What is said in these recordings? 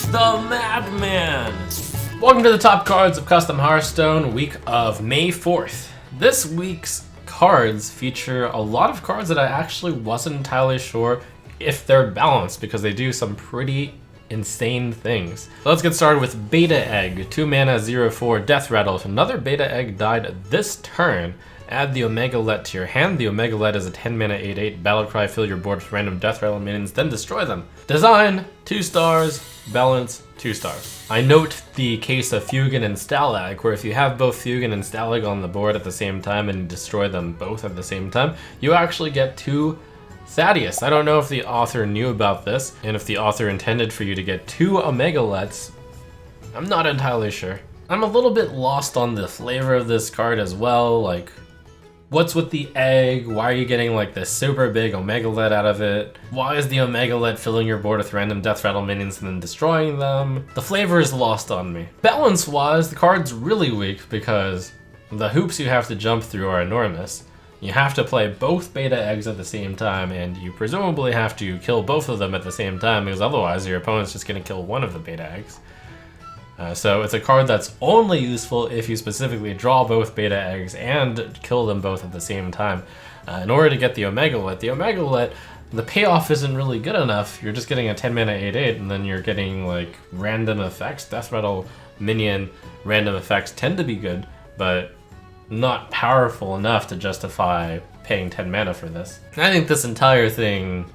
the Madman! Welcome to the top cards of Custom Hearthstone, week of May 4th. This week's cards feature a lot of cards that I actually wasn't entirely sure if they're balanced because they do some pretty insane things. So let's get started with Beta Egg, 2 mana 0/4 Death Rattle. If another Beta Egg died this turn, add the Omega Let to your hand. The Omega Let is a 10 mana 8/8 battlecry. Fill your board with random Death Rattle minions, then destroy them. Design, 2 stars. Balance, 2 stars. I note the case of Fugan and Stalag, where if you have both Fugan and Stalag on the board at the same time and destroy them both at the same time, you actually get 2 Thaddeus. I don't know if the author knew about this, and if the author intended for you to get 2 Omega Lets. I'm not entirely sure. I'm a little bit lost on the flavor of this card as well, like, what's with the egg? Why are you getting like this super big Omega Let out of it? Why is the Omega Let filling your board with random Death Rattle minions and then destroying them? The flavor is lost on me. Balance-wise, the card's really weak because the hoops you have to jump through are enormous. You have to play both Beta Eggs at the same time, and you presumably have to kill both of them at the same time because otherwise your opponent's just going to kill one of the Beta Eggs. So it's a card that's only useful if you specifically draw both Beta Eggs and kill them both at the same time. In order to get the Omega Let, the payoff isn't really good enough. You're just getting a 10 mana 8/8 and then you're getting like random effects. Death Rattle minion random effects tend to be good, but not powerful enough to justify paying 10 mana for this. I think this entire thing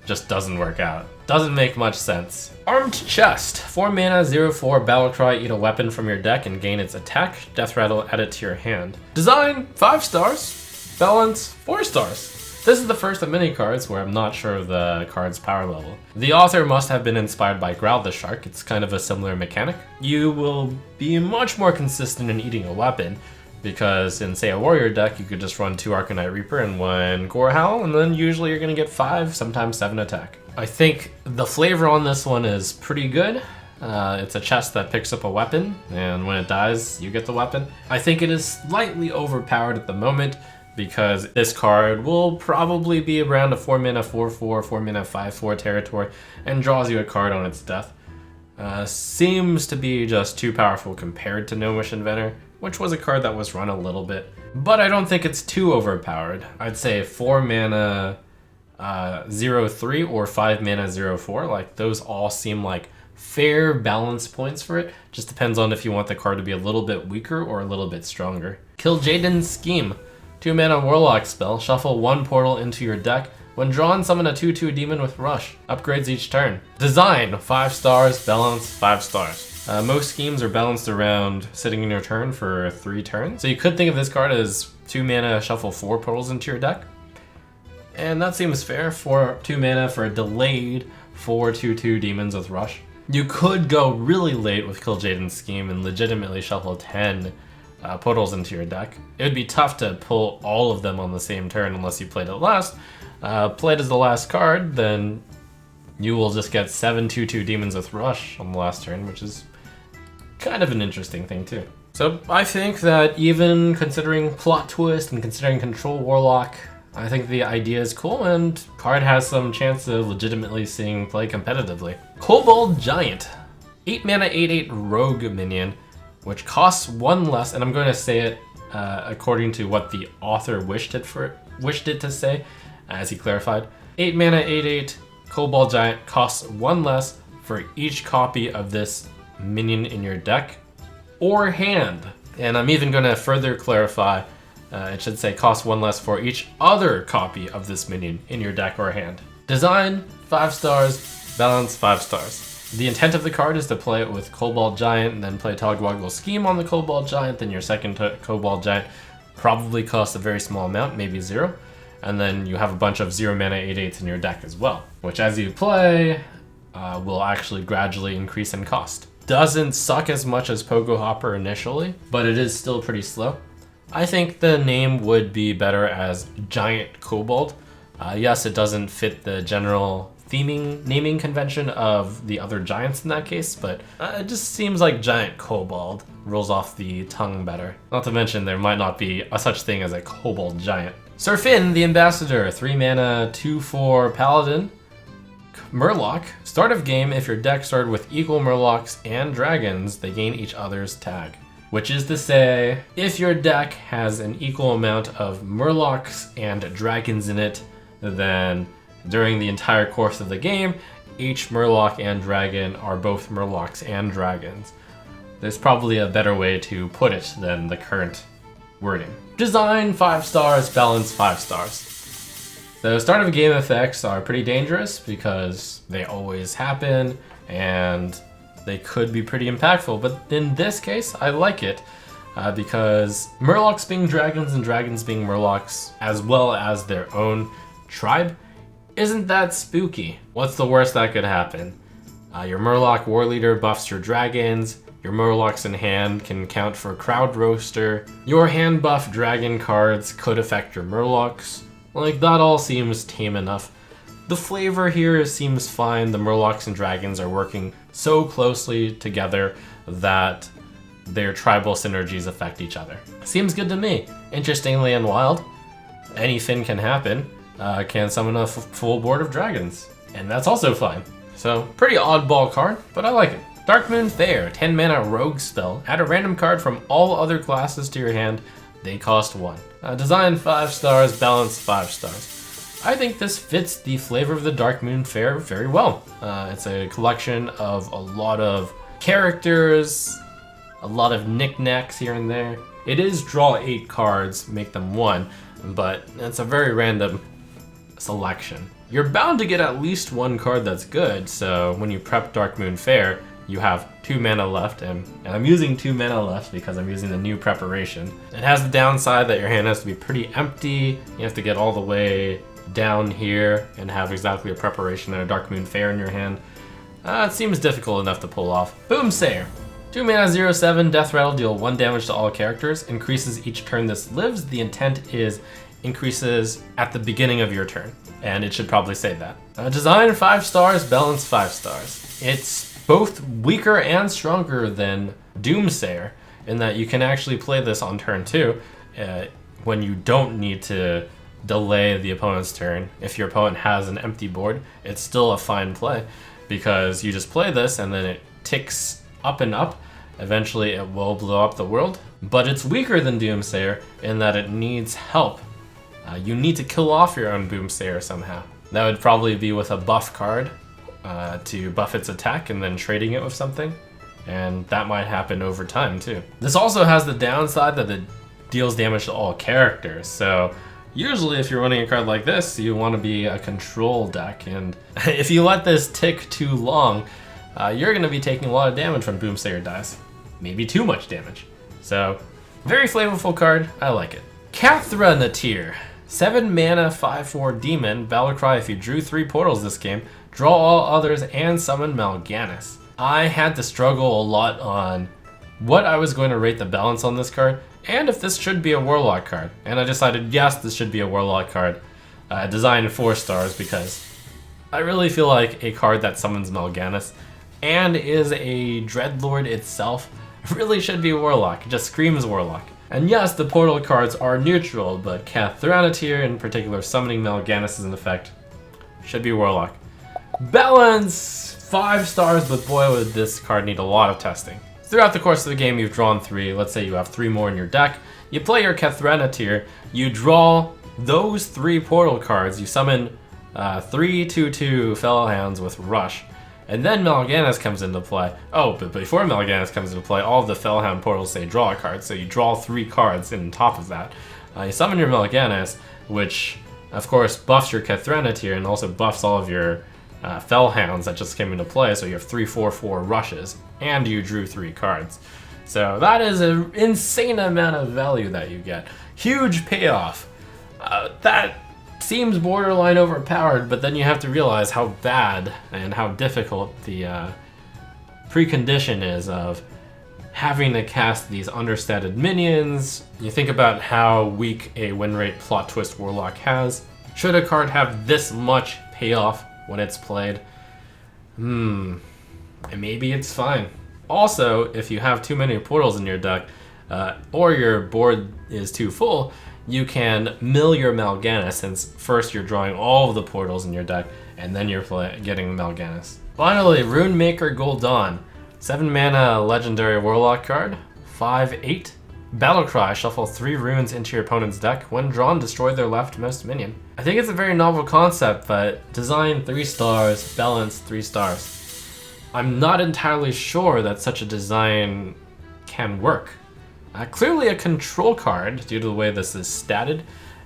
just doesn't work out. Doesn't make much sense. Armed Chest, 4 mana 0/4 battlecry. Eat a weapon from your deck and gain its attack. Death Rattle, add it to your hand. Design, 5 stars. Balance, 4 stars. This is the first of many cards where I'm not sure of the card's power level. The author must have been inspired by Growl the Shark. It's kind of a similar mechanic. You will be much more consistent in eating a weapon, because in, say, a warrior deck, you could just run 2 Arcanite Reaper and 1 Gore Howl, and then usually you're going to get 5, sometimes 7 attack. I think the flavor on this one is pretty good. It's a chest that picks up a weapon, and when it dies, you get the weapon. I think it is slightly overpowered at the moment, because this card will probably be around a 4 mana 4/4, 4 mana 5/4 territory, and draws you a card on its death. Seems to be just too powerful compared to Gnomish Inventor, which was a card that was run a little bit. But I don't think it's too overpowered. I'd say 4 mana 0/3 or 5 mana 0/4, like those all seem like fair balance points for it. Just depends on if you want the card to be a little bit weaker or a little bit stronger. Kil Jaeden Scheme, 2 mana Warlock spell. Shuffle 1 portal into your deck. When drawn, summon a 2/2 demon with Rush. Upgrades each turn. Design, 5 stars. Balance, 5 stars. Most schemes are balanced around sitting in your turn for 3 turns. So you could think of this card as 2 mana, shuffle 4 portals into your deck. And that seems fair for 2 mana for a delayed 4/2/2 demons with Rush. You could go really late with Kil Jaeden Scheme and legitimately shuffle 10 portals into your deck. It would be tough to pull all of them on the same turn unless you played it last. Played as the last card, then you will just get 7 2/2 demons with Rush on the last turn, which is kind of an interesting thing too. So I think that even considering plot twist and considering control Warlock, I think the idea is cool and card has some chance of legitimately seeing play competitively. Kobold Giant, 8 mana 8/8 rogue minion, which costs 1 less, and I'm going to say it according to what the author wished it to say, as he clarified. 8 mana 8/8 Kobold Giant costs 1 less for each copy of this minion in your deck or hand. And I'm even going to further clarify, it should say costs 1 less for each other copy of this minion in your deck or hand. Design, 5 stars. Balance, 5 stars. The intent of the card is to play it with Kobold Giant and then play Togwaggle Scheme on the Kobold Giant. Then your second Kobold Giant probably costs a very small amount, maybe 0. And then you have a bunch of 0 mana 8/8s in your deck as well, which as you play will actually gradually increase in cost. Doesn't suck as much as Pogo Hopper initially, but it is still pretty slow. I think the name would be better as Giant Kobold. Yes, it doesn't fit the general naming convention of the other giants in that case, but it just seems like Giant Kobold rolls off the tongue better. Not to mention there might not be a such thing as a Kobold Giant. Surfin, the Ambassador, 3 mana 2/4 Paladin. Merlok. Start of game, if your deck started with equal Merloks and dragons, they gain each other's tag. Which is to say, if your deck has an equal amount of Merloks and dragons in it, then during the entire course of the game, each Merlok and dragon are both Merloks and dragons. There's probably a better way to put it than the current wording. Design 5 stars, balance 5 stars. The start of game effects are pretty dangerous because they always happen and they could be pretty impactful, but in this case, I like it because Merloks being dragons and dragons being Merloks, as well as their own tribe, isn't that spooky. What's the worst that could happen? Your Merlok war leader buffs your dragons, your Merloks in hand can count for crowd roaster, your hand buff dragon cards could affect your Merloks. Like, that all seems tame enough. The flavor here seems fine. The Merloks and dragons are working so closely together that their tribal synergies affect each other. Seems good to me. Interestingly and wild, anything can happen. Can summon a full board of dragons, and that's also fine. So, pretty oddball card, but I like it. Darkmoon Fair, 10 mana rogue spell. Add a random card from all other classes to your hand. They cost 1. Design 5 stars, balance 5 stars. I think this fits the flavor of the Darkmoon Fair very well. It's a collection of a lot of characters, a lot of knickknacks here and there. It is draw 8 cards, make them 1, but it's a very random selection. You're bound to get at least 1 card that's good, so when you prep Darkmoon Fair, you have 2 mana left, and I'm using 2 mana left because I'm using the new preparation. It has the downside that your hand has to be pretty empty. You have to get all the way down here and have exactly a preparation and a Darkmoon Fair in your hand. It seems difficult enough to pull off. Boomsayer. 2 mana 0/7, Death Rattle, deal 1 damage to all characters, increases each turn this lives. The intent is increases at the beginning of your turn, and it should probably say that. Design 5 stars, balance 5 stars. It's both weaker and stronger than Doomsayer in that you can actually play this on turn 2 when you don't need to delay the opponent's turn. If your opponent has an empty board, it's still a fine play because you just play this and then it ticks up and up. Eventually it will blow up the world, but it's weaker than Doomsayer in that it needs help. You need to kill off your own Boomsayer somehow. That would probably be with a buff card to buff its attack and then trading it with something, and that might happen over time too. This also has the downside that it deals damage to all characters, so usually if you're running a card like this, you want to be a control deck, and if you let this tick too long, you're going to be taking a lot of damage when Boomsayer dies. Maybe too much damage. So, very flavorful card, I like it. Kathra Natir. 7 mana, 5/4 demon, Battlecry. If you drew 3 portals this game, draw all others and summon Mal'Ganis. I had to struggle a lot on what I was going to rate the balance on this card, and if this should be a Warlock card. And I decided, yes, this should be a Warlock card. Designed 4 stars because I really feel like a card that summons Mal'Ganis and is a Dreadlord itself really should be Warlock. It just screams Warlock. And yes, the portal cards are neutral, but Kathra in particular, summoning Mal'Ganis is an effect, should be Warlock. Balance 5 stars, but boy would this card need a lot of testing. Throughout the course of the game, you've drawn 3. Let's say you have 3 more in your deck. You play your Kathra, you draw those 3 portal cards, you summon 3 2/2 Fellhounds with Rush. And then Mal'Ganis comes into play. Oh, but before Mal'Ganis comes into play, all of the Fellhound portals say draw a card, so you draw 3 cards in top of that. You summon your Mal'Ganis, which of course buffs your Kathra and also buffs all of your Fellhounds that just came into play, so you have 3/4/4 rushes, and you drew 3 cards. So that is an insane amount of value that you get. Huge payoff. That seems borderline overpowered, but then you have to realize how bad and how difficult the precondition is of having to cast these understated minions. You think about how weak a win rate Plot Twist Warlock has. Should a card have this much payoff when it's played? Maybe it's fine. Also, if you have too many portals in your deck, or your board is too full, you can mill your Mal'Ganis, since first you're drawing all of the portals in your deck, and then you're getting Mal'Ganis. Finally, Rune Maker Gul'dan. 7 mana legendary warlock card, 5/8. Battlecry, shuffle 3 runes into your opponent's deck. When drawn, destroy their leftmost minion. I think it's a very novel concept, but design 3 stars, balance 3 stars. I'm not entirely sure that such a design can work. Clearly a control card due to the way this is statted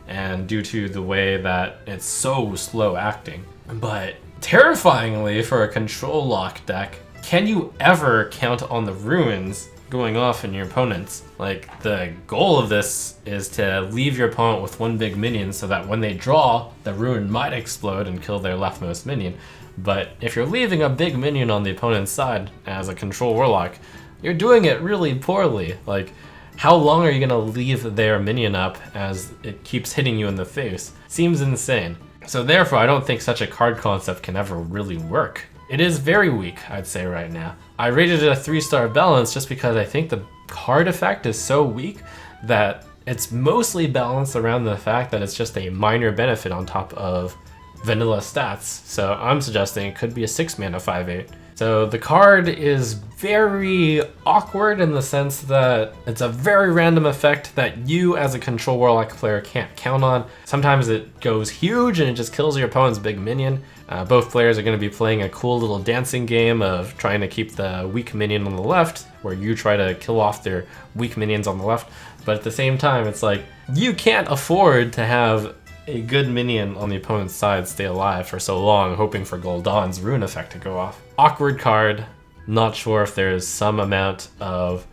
and due to the way that it's so slow acting. But terrifyingly for a control lock deck, can you ever count on the runes going off in your opponents? Like, the goal of this is to leave your opponent with 1 big minion so that when they draw, the rune might explode and kill their leftmost minion. But if you're leaving a big minion on the opponent's side as a control warlock, you're doing it really poorly. Like, how long are you gonna leave their minion up as it keeps hitting you in the face? Seems insane. So therefore, I don't think such a card concept can ever really work. It is very weak, I'd say right now. I rated it a 3-star balance just because I think the card effect is so weak that it's mostly balanced around the fact that it's just a minor benefit on top of vanilla stats. So I'm suggesting it could be a 6 mana 5/8. So the card is very awkward in the sense that it's a very random effect that you as a control warlock player can't count on. Sometimes it goes huge and it just kills your opponent's big minion. Both players are going to be playing a cool little dancing game of trying to keep the weak minion on the left, where you try to kill off their weak minions on the left. But at the same time, it's like, you can't afford to have a good minion on the opponent's side stay alive for so long, hoping for Gul'dan's rune effect to go off. Awkward card. Not sure if there's some amount of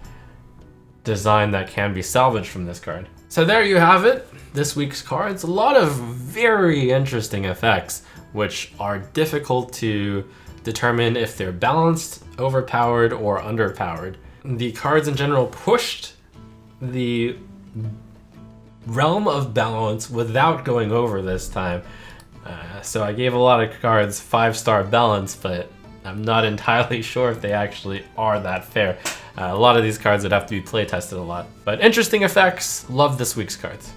design that can be salvaged from this card. So there you have it. This week's cards. A lot of very interesting effects, which are difficult to determine if they're balanced, overpowered, or underpowered. The cards in general pushed the realm of balance without going over this time. So I gave a lot of cards 5-star balance, but I'm not entirely sure if they actually are that fair. A lot of these cards would have to be play tested a lot. But interesting effects. Love this week's cards.